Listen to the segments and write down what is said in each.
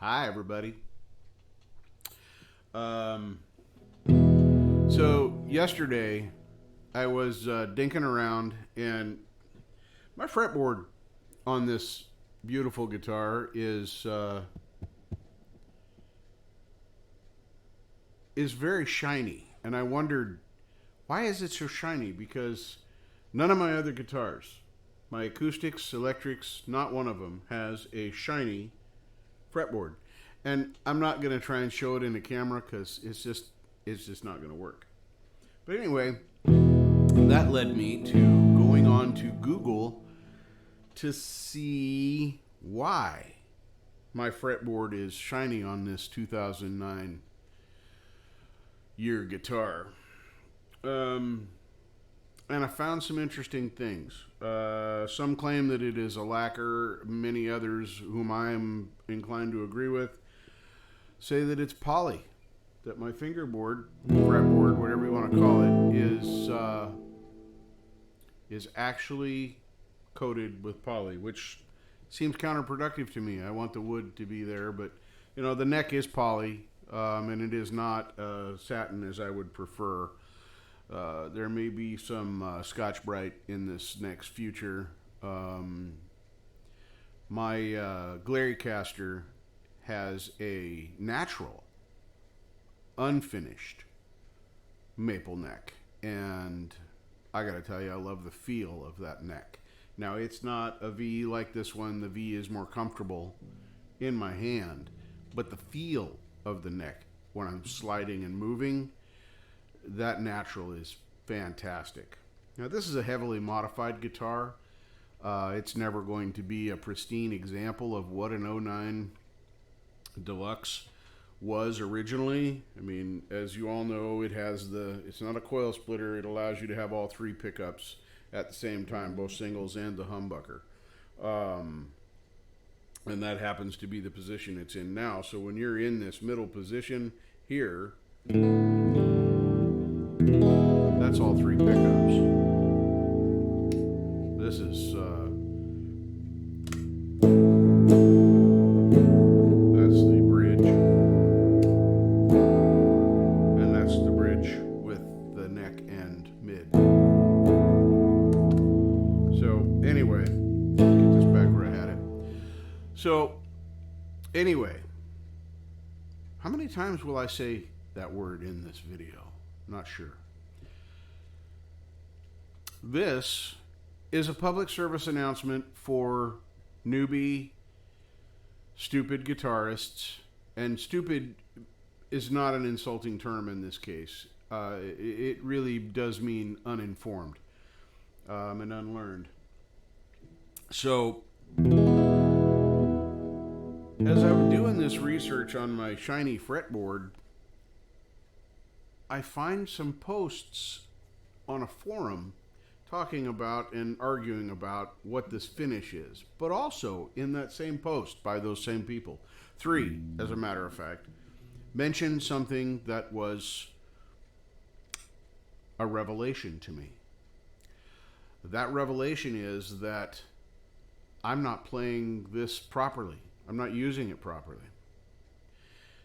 Hi, everybody. So yesterday I was dinking around, and my fretboard on this beautiful guitar is very shiny, and I wondered, why is it so shiny? Because none of my other guitars, my acoustics, electrics, not one of them has a shiny fretboard. And I'm not going to try and show it in the camera because it's just not going to work. But anyway, that led me to going on to Google to see why my fretboard is shiny on this 2009 year guitar. And I found some interesting things. Some claim that it is a lacquer. Many others, whom I am inclined to agree with, say that it's poly. That my fingerboard, fretboard, whatever you want to call it, is actually coated with poly, which seems counterproductive to me. I want the wood to be there, but the neck is poly, and it is not satin as I would prefer. There may be some Scotch-Brite in this next future. My Glaricaster has a natural, unfinished maple neck, and I gotta tell you, I love the feel of that neck. Now, it's not a V like this one. The V is more comfortable in my hand, but the feel of the neck when I'm sliding and moving, that natural is fantastic. Now, this is a heavily modified guitar. It's never going to be a pristine example of what an '09 Deluxe was originally. I mean, as you all know, it's not a coil splitter. It allows you to have all three pickups at the same time, both singles and the humbucker. And that happens to be the position it's in now. So when you're in this middle position here, that's all three pickups. This is that's the bridge, and that's the bridge with the neck and mid. So anyway, get this back where I had it. So anyway, how many times will I say that word in this video? Not sure. This is a public service announcement for newbie, stupid guitarists, and stupid is not an insulting term in this case. It really does mean uninformed and unlearned. So, as I'm doing this research on my shiny fretboard, I find some posts on a forum talking about and arguing about what this finish is. But also, in that same post by those same people, 3, as a matter of fact, mentioned something that was a revelation to me. That revelation is that I'm not playing this properly. I'm not using it properly.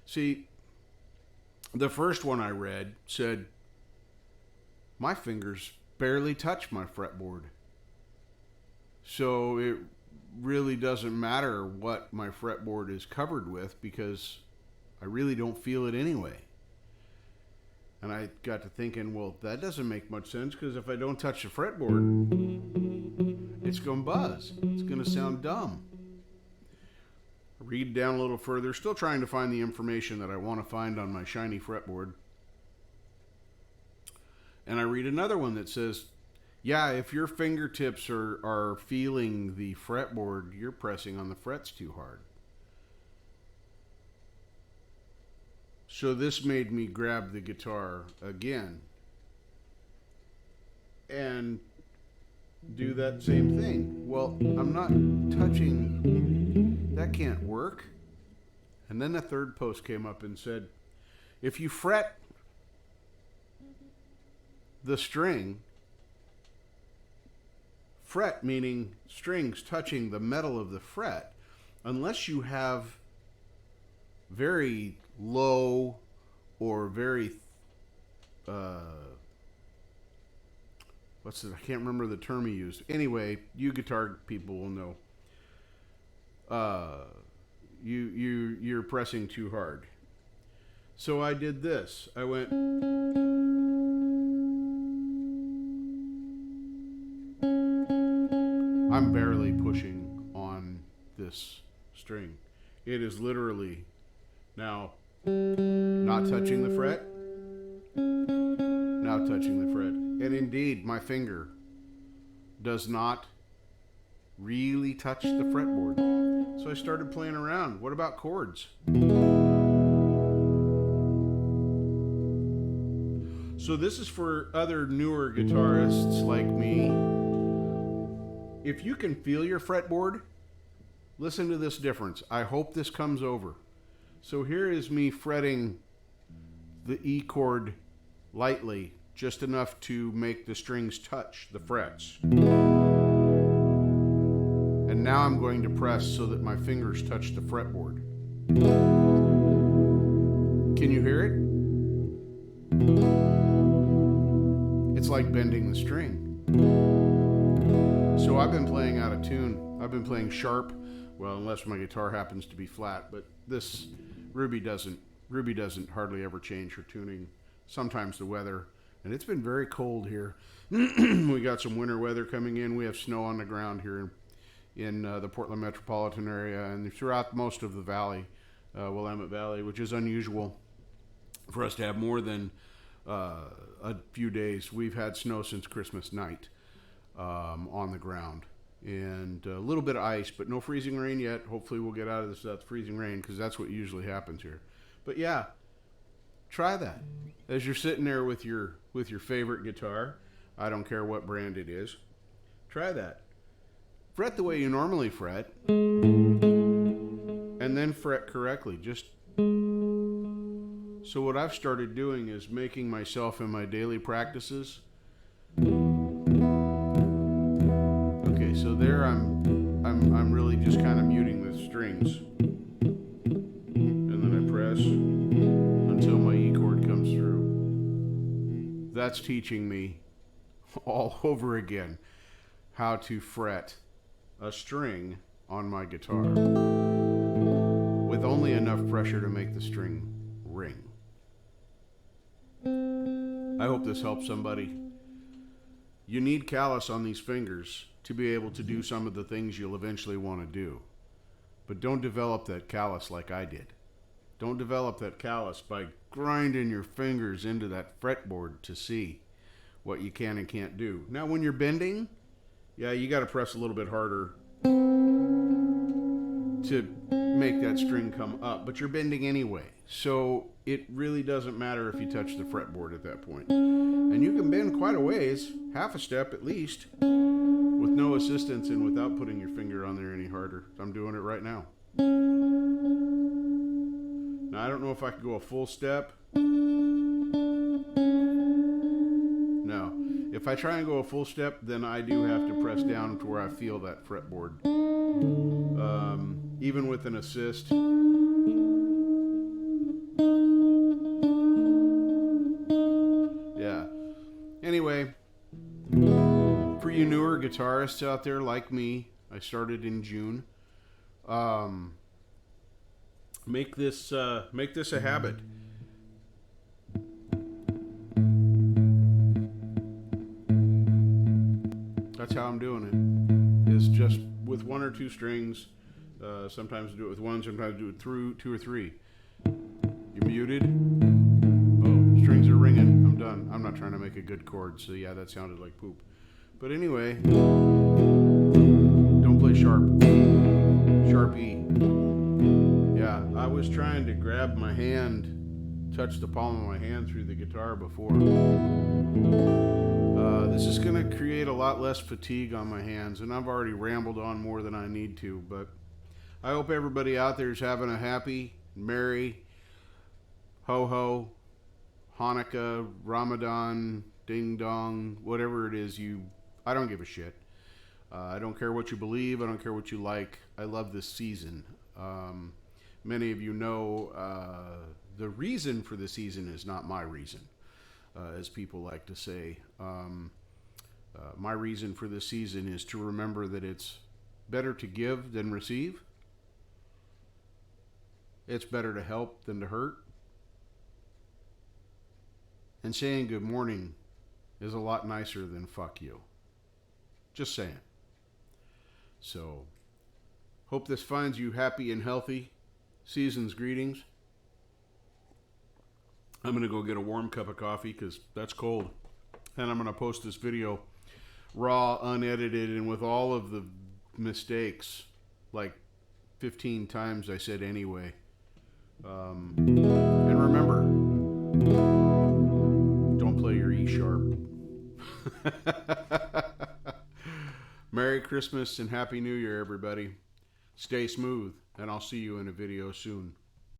See, the first one I read said, my fingers barely touch my fretboard. So it really doesn't matter what my fretboard is covered with because I really don't feel it anyway. And I got to thinking, well, that doesn't make much sense because if I don't touch the fretboard, it's going to buzz. It's going to sound dumb. Read down a little further, still trying to find the information that I want to find on my shiny fretboard. And I read another one that says, yeah, if your fingertips are feeling the fretboard, you're pressing on the frets too hard. So this made me grab the guitar again and do that same thing. Well, I'm not touching, that can't work. And then the third post came up and said, if you fret the string, fret meaning strings touching the metal of the fret, unless you have very low or very what's it? I can't remember the term he used. Anyway, you guitar people will know. You're pressing too hard. So I did this. I went. I'm barely pushing on this string. It is literally now not touching the fret, now touching the fret. And indeed, my finger does not really touch the fretboard. So I started playing around. What about chords? So this is for other newer guitarists like me. If you can feel your fretboard, listen to this difference. I hope this comes over. So here is me fretting the E chord lightly, just enough to make the strings touch the frets. And now I'm going to press so that my fingers touch the fretboard. Can you hear it? It's like bending the string. So I've been playing out of tune. I've been playing sharp, well, unless my guitar happens to be flat, but this Ruby doesn't hardly ever change her tuning. Sometimes the weather, and it's been very cold here. We got some winter weather coming in. We have snow on the ground here in the Portland metropolitan area and throughout most of the valley, Willamette Valley, which is unusual for us to have more than a few days. We've had snow since Christmas night on the ground, and a little bit of ice, but no freezing rain yet. Hopefully we'll get out of this freezing rain, because that's what usually happens here. But yeah, try that as you're sitting there with your favorite guitar. I don't care what brand it is. Try that. Fret the way you normally fret, and then fret correctly. Just so what I've started doing is making myself in my daily practices. Okay, so there I'm really just kind of muting the strings, and then I press until my E chord comes through. That's teaching me all over again how to fret a string on my guitar with only enough pressure to make the string ring. I hope this helps somebody. You need callus on these fingers to be able to do some of the things you'll eventually want to do. But don't develop that callus like I did. Don't develop that callus by grinding your fingers into that fretboard to see what you can and can't do. Now when you're bending, yeah, you got to press a little bit harder to make that string come up, but you're bending anyway. So it really doesn't matter if you touch the fretboard at that point. And you can bend quite a ways, half a step at least, with no assistance and without putting your finger on there any harder. I'm doing it right now. Now I don't know if I could go a full step. No. If I try and go a full step, then I do have to press down to where I feel that fretboard. Even with an assist. Yeah. Anyway, for you newer guitarists out there like me, I started in June. Make this a habit. That's how I'm doing it. Is just with one or two strings. Sometimes do it with one, sometimes do it through two or three. You're muted. Oh, strings are ringing. I'm done. I'm not trying to make a good chord, so yeah, that sounded like poop. But anyway, don't play sharp. Sharp E. Yeah, I was trying to grab my hand, touch the palm of my hand through the guitar before. This is going to create a lot less fatigue on my hands, and I've already rambled on more than I need to, but I hope everybody out there is having a happy, merry, ho-ho, Hanukkah, Ramadan, ding-dong, whatever it is I don't give a shit. I don't care what you believe. I don't care what you like. I love this season. many of you know, the reason for the season is not my reason, as people like to say. My reason for this season is to remember that it's better to give than receive. It's better to help than to hurt. And saying good morning is a lot nicer than fuck you. Just saying. So, hope this finds you happy and healthy. Season's greetings. I'm going to go get a warm cup of coffee because that's cold. And I'm going to post this video raw, unedited, and with all of the mistakes. Like 15 times I said anyway. And remember, don't play your E sharp. Merry Christmas and Happy New Year, everybody. Stay smooth, and I'll see you in a video soon.